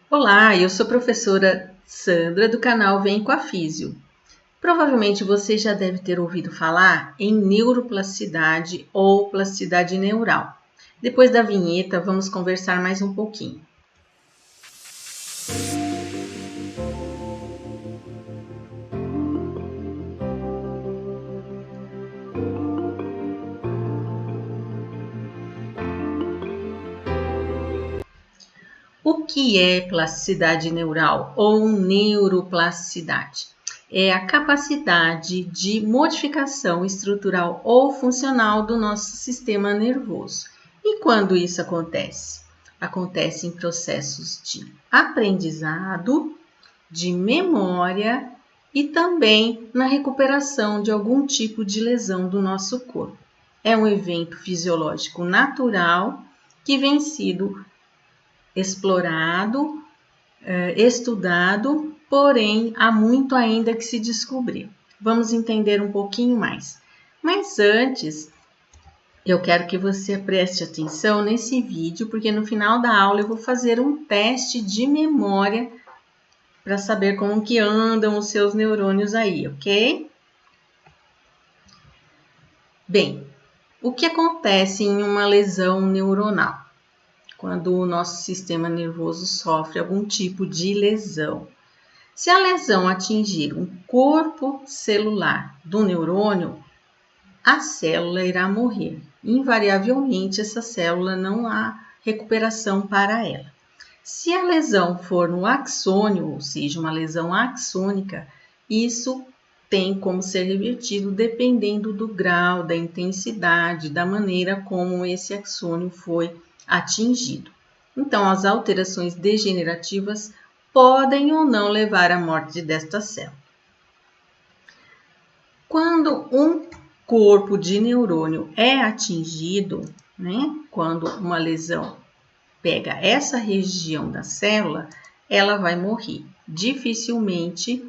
Olá, eu sou a professora Sandra do canal Vem com a Físio. Provavelmente você já deve ter ouvido falar em neuroplasticidade ou plasticidade neural. Depois da vinheta, vamos conversar mais um pouquinho. O que é plasticidade neural ou neuroplasticidade? É a capacidade de modificação estrutural ou funcional do nosso sistema nervoso. E quando isso acontece? Acontece em processos de aprendizado, de memória e também na recuperação de algum tipo de lesão do nosso corpo. É um evento fisiológico natural que vem sido explorado, estudado, porém há muito ainda que se descobrir. Vamos entender um pouquinho mais. Mas antes, eu quero que você preste atenção nesse vídeo, porque no final da aula eu vou fazer um teste de memória para saber como que andam os seus neurônios aí, ok? Bem, o que acontece em uma lesão neuronal? Quando o nosso sistema nervoso sofre algum tipo de lesão. Se a lesão atingir um corpo celular do neurônio, a célula irá morrer. Invariavelmente, essa célula não há recuperação para ela. Se a lesão for no axônio, ou seja, uma lesão axônica, isso tem como ser revertido dependendo do grau, da intensidade, da maneira como esse axônio foi atingido. Então, as alterações degenerativas podem ou não levar à morte desta célula. Quando um corpo de neurônio é atingido, quando uma lesão pega essa região da célula, ela vai morrer. Dificilmente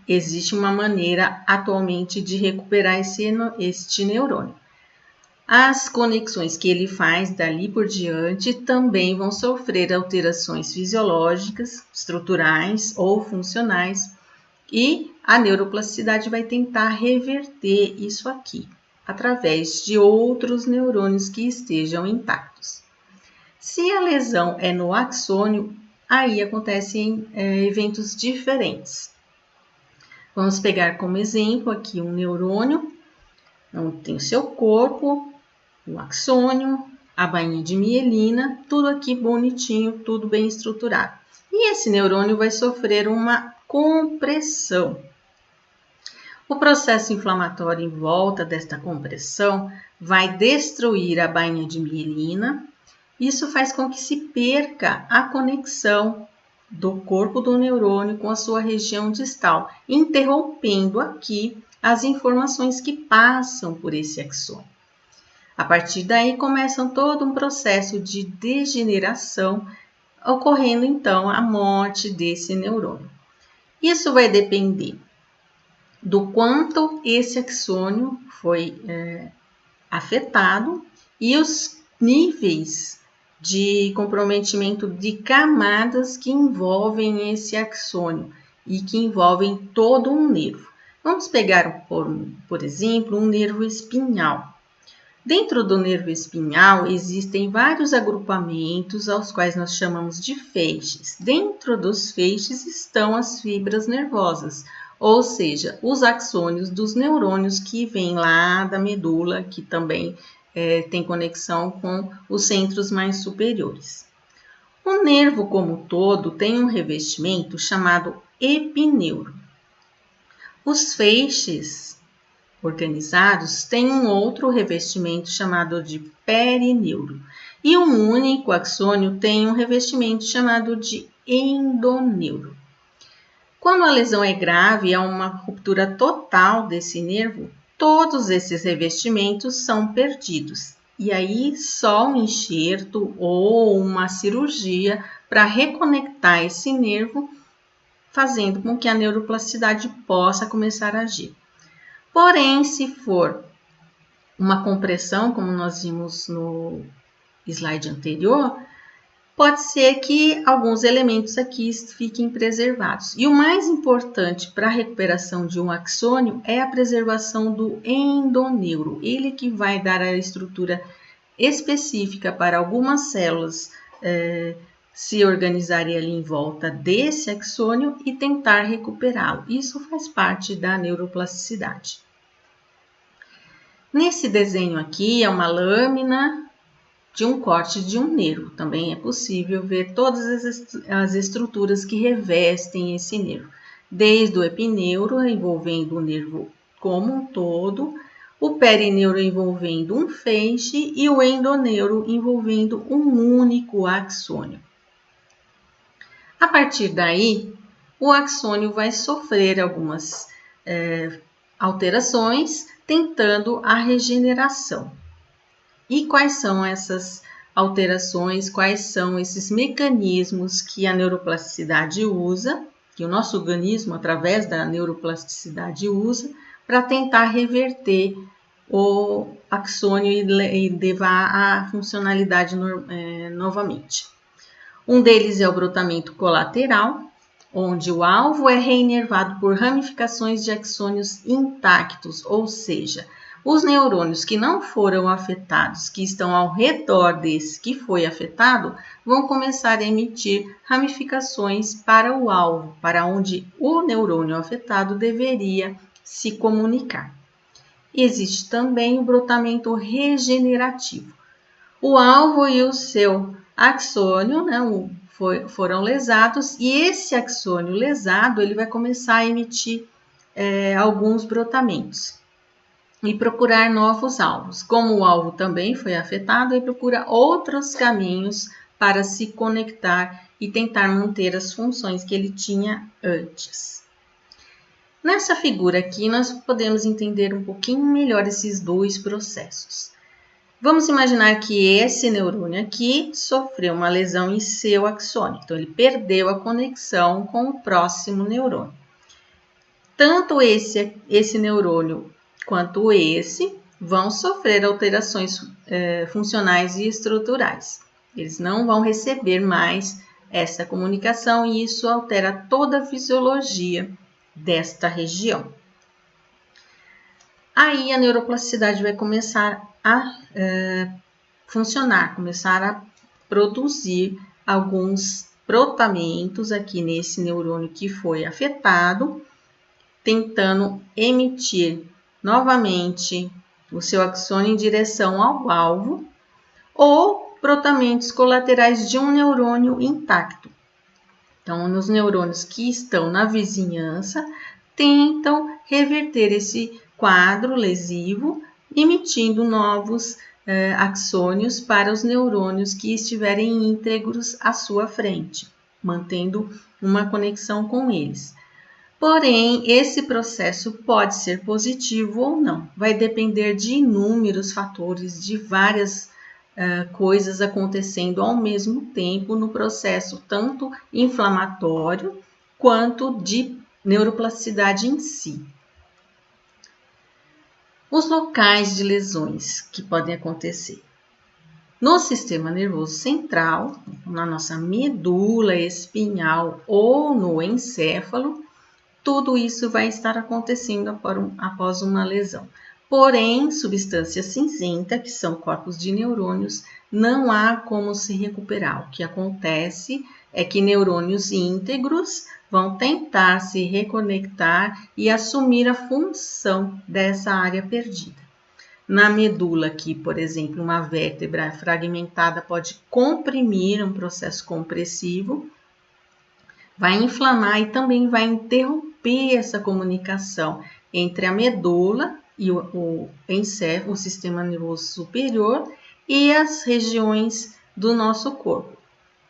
existe uma maneira atualmente de recuperar este neurônio. As conexões que ele faz dali por diante também vão sofrer alterações fisiológicas, estruturais ou funcionais, e a neuroplasticidade vai tentar reverter isso aqui, através de outros neurônios que estejam intactos. Se a lesão é no axônio, aí acontecem eventos diferentes. Vamos pegar como exemplo aqui um neurônio, onde tem o seu corpo, o axônio, a bainha de mielina, tudo aqui bonitinho, tudo bem estruturado. E esse neurônio vai sofrer uma compressão. O processo inflamatório em volta desta compressão vai destruir a bainha de mielina. Isso faz com que se perca a conexão do corpo do neurônio com a sua região distal, interrompendo aqui as informações que passam por esse axônio. A partir daí começa todo um processo de degeneração, ocorrendo então a morte desse neurônio. Isso vai depender do quanto esse axônio foi afetado e os níveis de comprometimento de camadas que envolvem esse axônio e que envolvem todo um nervo. Vamos pegar, por exemplo, um nervo espinhal. Dentro do nervo espinhal existem vários agrupamentos aos quais nós chamamos de feixes. Dentro dos feixes estão as fibras nervosas, ou seja, os axônios dos neurônios que vêm lá da medula, que também tem conexão com os centros mais superiores. O nervo como um todo tem um revestimento chamado epineuro. Os feixes organizados têm um outro revestimento chamado de perineuro. E um único axônio tem um revestimento chamado de endoneuro. Quando a lesão é grave, há uma ruptura total desse nervo, todos esses revestimentos são perdidos. E aí só um enxerto ou uma cirurgia para reconectar esse nervo, fazendo com que a neuroplasticidade possa começar a agir. Porém, se for uma compressão, como nós vimos no slide anterior, pode ser que alguns elementos aqui fiquem preservados. E o mais importante para a recuperação de um axônio é a preservação do endoneuro. Ele que vai dar a estrutura específica para algumas células se organizarem ali em volta desse axônio e tentar recuperá-lo. Isso faz parte da neuroplasticidade. Nesse desenho aqui é uma lâmina de um corte de um nervo. Também é possível ver todas as estruturas que revestem esse nervo, desde o epineuro, envolvendo o nervo como um todo, o perineuro envolvendo um feixe e o endoneuro envolvendo um único axônio. A partir daí, o axônio vai sofrer algumas alterações, tentando a regeneração. E quais são essas alterações, quais são esses mecanismos que a neuroplasticidade usa, que o nosso organismo, através da neuroplasticidade, usa para tentar reverter o axônio e levar a funcionalidade novamente. Um deles é o brotamento colateral, onde o alvo é reinervado por ramificações de axônios intactos, ou seja, os neurônios que não foram afetados, que estão ao redor desse que foi afetado, vão começar a emitir ramificações para o alvo, para onde o neurônio afetado deveria se comunicar. Existe também o brotamento regenerativo. O alvo e o seu axônio, foram lesados, e esse axônio lesado ele vai começar a emitir alguns brotamentos e procurar novos alvos. Como o alvo também foi afetado, ele procura outros caminhos para se conectar e tentar manter as funções que ele tinha antes. Nessa figura aqui, nós podemos entender um pouquinho melhor esses dois processos. Vamos imaginar que esse neurônio aqui sofreu uma lesão em seu axônio, então ele perdeu a conexão com o próximo neurônio. Tanto esse neurônio quanto esse vão sofrer alterações funcionais e estruturais. Eles não vão receber mais essa comunicação e isso altera toda a fisiologia desta região. Aí a neuroplasticidade vai começar a funcionar, começar a produzir alguns brotamentos aqui nesse neurônio que foi afetado, tentando emitir novamente o seu axônio em direção ao alvo, ou brotamentos colaterais de um neurônio intacto. Então, nos neurônios que estão na vizinhança, tentam reverter esse quadro lesivo, emitindo novos axônios para os neurônios que estiverem íntegros à sua frente, mantendo uma conexão com eles. Porém, esse processo pode ser positivo ou não. Vai depender de inúmeros fatores, de várias coisas acontecendo ao mesmo tempo no processo tanto inflamatório quanto de neuroplasticidade em si. Os locais de lesões que podem acontecer. No sistema nervoso central, na nossa medula espinhal ou no encéfalo, tudo isso vai estar acontecendo após uma lesão. Porém, substância cinzenta, que são corpos de neurônios, não há como se recuperar. O que acontece é que neurônios íntegros vão tentar se reconectar e assumir a função dessa área perdida. Na medula aqui, por exemplo, uma vértebra fragmentada pode comprimir um processo compressivo, vai inflamar e também vai interromper essa comunicação entre a medula e o encéfalo, o sistema nervoso superior e as regiões do nosso corpo,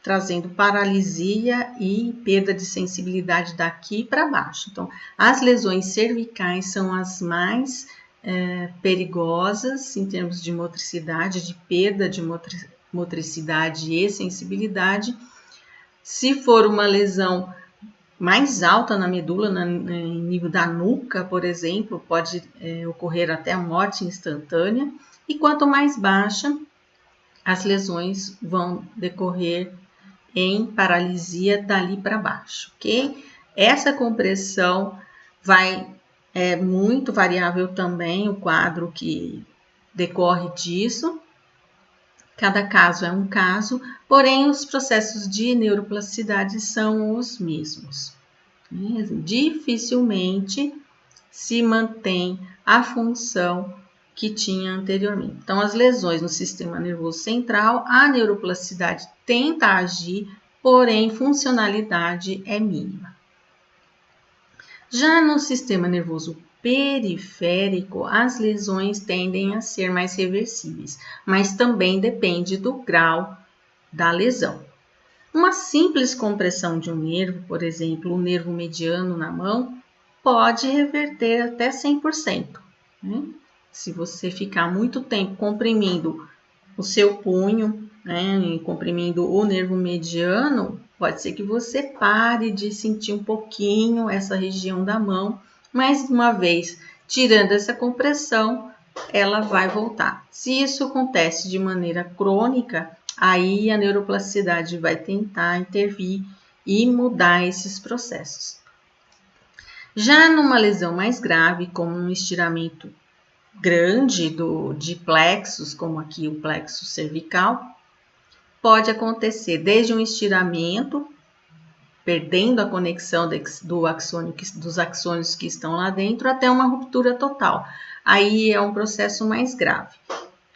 trazendo paralisia e perda de sensibilidade daqui para baixo. Então, as lesões cervicais são as mais perigosas em termos de motricidade, de perda de motricidade e sensibilidade. Se for uma lesão mais alta na medula, em nível da nuca, por exemplo, pode ocorrer até a morte instantânea. E quanto mais baixa, as lesões vão decorrer em paralisia dali para baixo, ok? Essa compressão é muito variável também, o quadro que decorre disso. Cada caso é um caso, porém os processos de neuroplasticidade são os mesmos. Dificilmente se mantém a função que tinha anteriormente. Então, as lesões no sistema nervoso central, a neuroplasticidade tenta agir, porém funcionalidade é mínima. Já no sistema nervoso periférico, as lesões tendem a ser mais reversíveis, mas também depende do grau da lesão. Uma simples compressão de um nervo, por exemplo, o nervo mediano na mão, pode reverter até 100%. Né? Se você ficar muito tempo comprimindo o seu punho, né, comprimindo o nervo mediano, pode ser que você pare de sentir um pouquinho essa região da mão, mas uma vez tirando essa compressão, ela vai voltar. Se isso acontece de maneira crônica, aí a neuroplasticidade vai tentar intervir e mudar esses processos. Já numa lesão mais grave, como um estiramento grande de plexos, como aqui o plexo cervical, pode acontecer desde um estiramento, perdendo a conexão dos axônios que estão lá dentro, até uma ruptura total. Aí é um processo mais grave,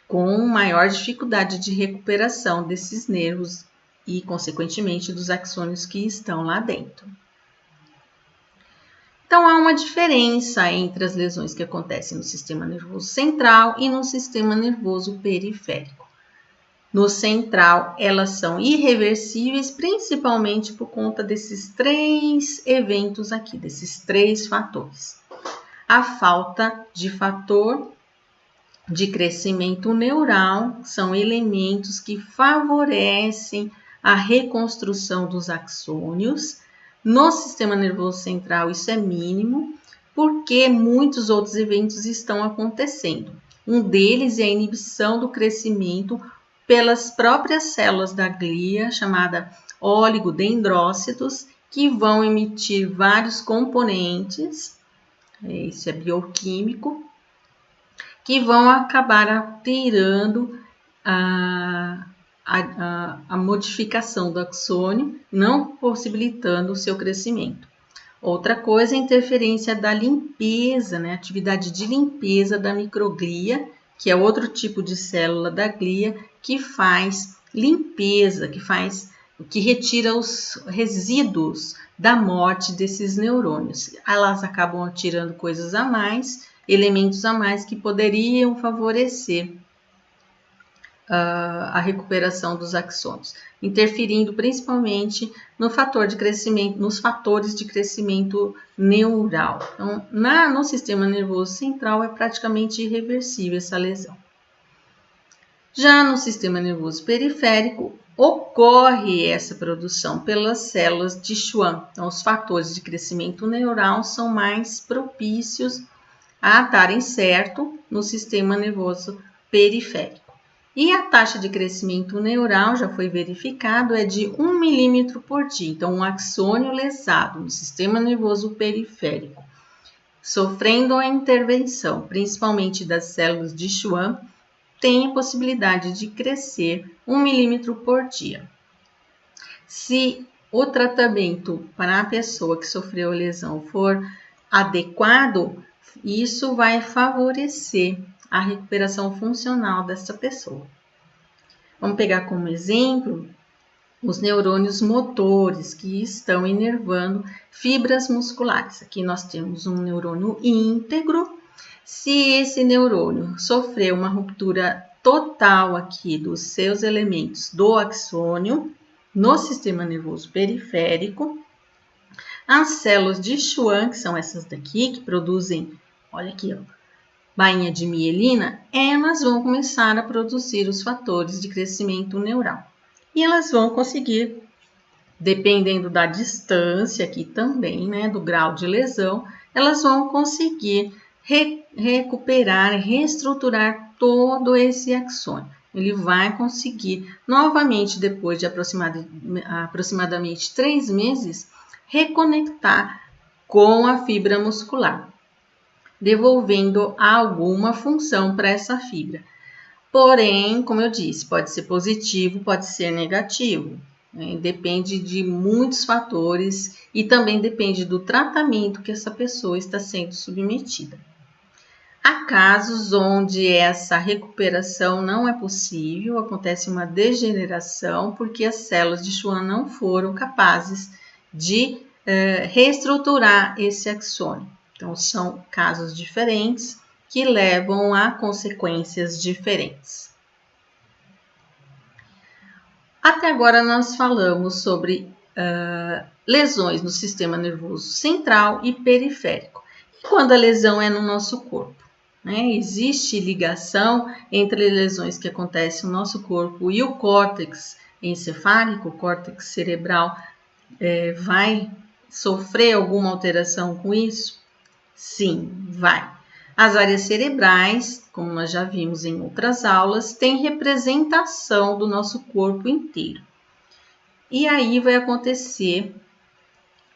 com maior dificuldade de recuperação desses nervos e, consequentemente, dos axônios que estão lá dentro. Então, há uma diferença entre as lesões que acontecem no sistema nervoso central e no sistema nervoso periférico. No central, elas são irreversíveis, principalmente por conta desses 3 eventos aqui, desses 3 fatores. A falta de fator de crescimento neural são elementos que favorecem a reconstrução dos axônios. No sistema nervoso central, isso é mínimo, porque muitos outros eventos estão acontecendo. Um deles é a inibição do crescimento pelas próprias células da glia, chamada oligodendrócitos, que vão emitir vários componentes, isso é bioquímico, que vão acabar alterando a modificação do axônio, não possibilitando o seu crescimento. Outra coisa é a interferência da limpeza, né? Atividade de limpeza da microglia, que é outro tipo de célula da glia que faz limpeza, que retira os resíduos da morte desses neurônios. Elas acabam tirando coisas a mais, elementos a mais que poderiam favorecer a recuperação dos axônios, interferindo principalmente no fator de crescimento, nos fatores de crescimento neural. Então, no sistema nervoso central é praticamente irreversível essa lesão. Já no sistema nervoso periférico, ocorre essa produção pelas células de Schwann. Então, os fatores de crescimento neural são mais propícios a darem certo no sistema nervoso periférico. E a taxa de crescimento neural, já foi verificado, é de 1 milímetro por dia. Então, um axônio lesado no sistema nervoso periférico, sofrendo a intervenção, principalmente das células de Schwann, tem a possibilidade de crescer 1 milímetro por dia. Se o tratamento para a pessoa que sofreu a lesão for adequado, isso vai favorecer a recuperação funcional dessa pessoa. Vamos pegar como exemplo os neurônios motores que estão inervando fibras musculares. Aqui nós temos um neurônio íntegro. Se esse neurônio sofreu uma ruptura total aqui dos seus elementos do axônio no sistema nervoso periférico, as células de Schwann, que são essas daqui, que produzem, olha aqui, ó, bainha de mielina, elas vão começar a produzir os fatores de crescimento neural. E elas vão conseguir, dependendo da distância aqui também, né, do grau de lesão, elas vão conseguir recuperar, reestruturar todo esse axônio. ele vai conseguir novamente, depois de aproximadamente 3 meses, reconectar com a fibra muscular, devolvendo alguma função para essa fibra. Porém, como eu disse, pode ser positivo, pode ser negativo. Depende de muitos fatores e também depende do tratamento que essa pessoa está sendo submetida. Há casos onde essa recuperação não é possível, acontece uma degeneração porque as células de Schwann não foram capazes de reestruturar esse axônio. Então, são casos diferentes que levam a consequências diferentes. Até agora nós falamos sobre lesões no sistema nervoso central e periférico. E quando a lesão é no nosso corpo? Existe ligação entre lesões que acontecem no nosso corpo e o córtex encefálico, o córtex cerebral, vai sofrer alguma alteração com isso? Sim, vai. As áreas cerebrais, como nós já vimos em outras aulas, têm representação do nosso corpo inteiro. E aí vai acontecer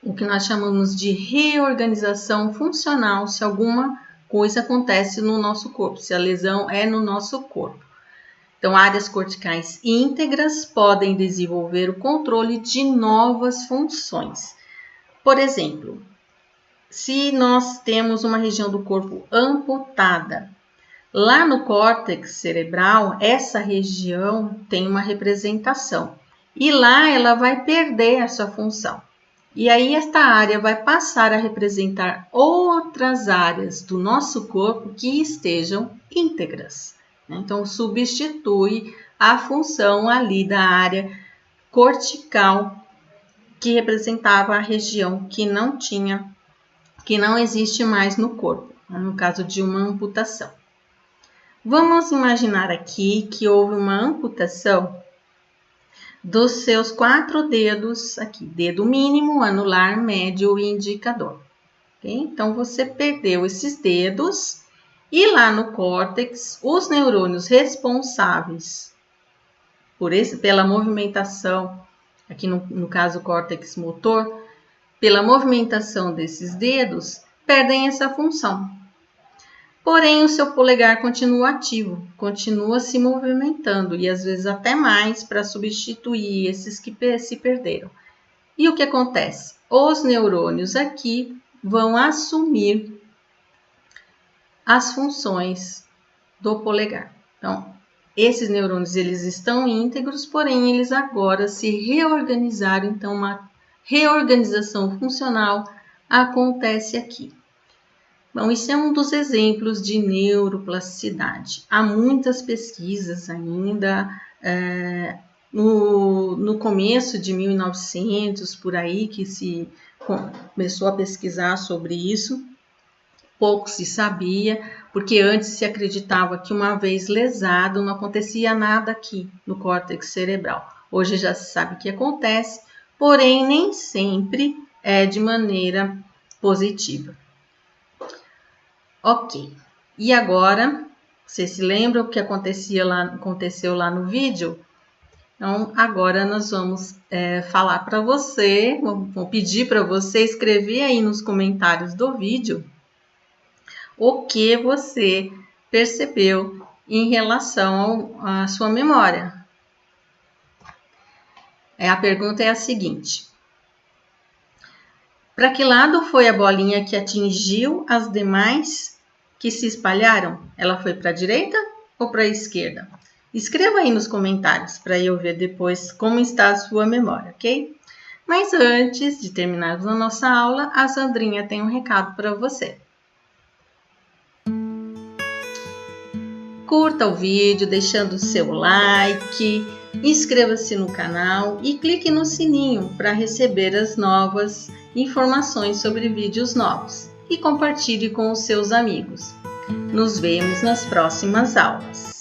o que nós chamamos de reorganização funcional, se alguma coisa acontece no nosso corpo, se a lesão é no nosso corpo. Então, áreas corticais íntegras podem desenvolver o controle de novas funções. Por exemplo, se nós temos uma região do corpo amputada, lá no córtex cerebral, essa região tem uma representação e lá ela vai perder a sua função. E aí esta área vai passar a representar outras áreas do nosso corpo que estejam íntegras. Então, substitui a função ali da área cortical que representava a região que não existe mais no corpo, no caso de uma amputação. Vamos imaginar aqui que houve uma amputação dos seus 4 dedos, aqui, dedo mínimo, anular, médio e indicador. Okay? Então, você perdeu esses dedos e lá no córtex, os neurônios responsáveis pela movimentação, aqui no caso o córtex motor, pela movimentação desses dedos, perdem essa função. Porém, o seu polegar continua ativo, continua se movimentando e às vezes até mais para substituir esses que se perderam. E o que acontece? Os neurônios aqui vão assumir as funções do polegar. Então, esses neurônios eles estão íntegros, porém eles agora se reorganizaram, então uma reorganização funcional acontece aqui. Bom, isso é um dos exemplos de neuroplasticidade. Há muitas pesquisas ainda, no começo de 1900, por aí, que se começou a pesquisar sobre isso. Pouco se sabia, porque antes se acreditava que uma vez lesado não acontecia nada aqui no córtex cerebral. Hoje já se sabe que acontece, porém nem sempre é de maneira positiva. Ok, e agora, você se lembra o que aconteceu lá no vídeo? Então, agora nós vamos falar para você, vou pedir para você escrever aí nos comentários do vídeo o que você percebeu em relação à sua memória. A pergunta é a seguinte: para que lado foi a bolinha que atingiu as demais que se espalharam? Ela foi para a direita ou para a esquerda? Escreva aí nos comentários para eu ver depois como está a sua memória, ok? Mas antes de terminarmos a nossa aula, a Sandrinha tem um recado para você. Curta o vídeo deixando o seu like, inscreva-se no canal e clique no sininho para receber as novas informações sobre vídeos novos e compartilhe com os seus amigos. Nos vemos nas próximas aulas.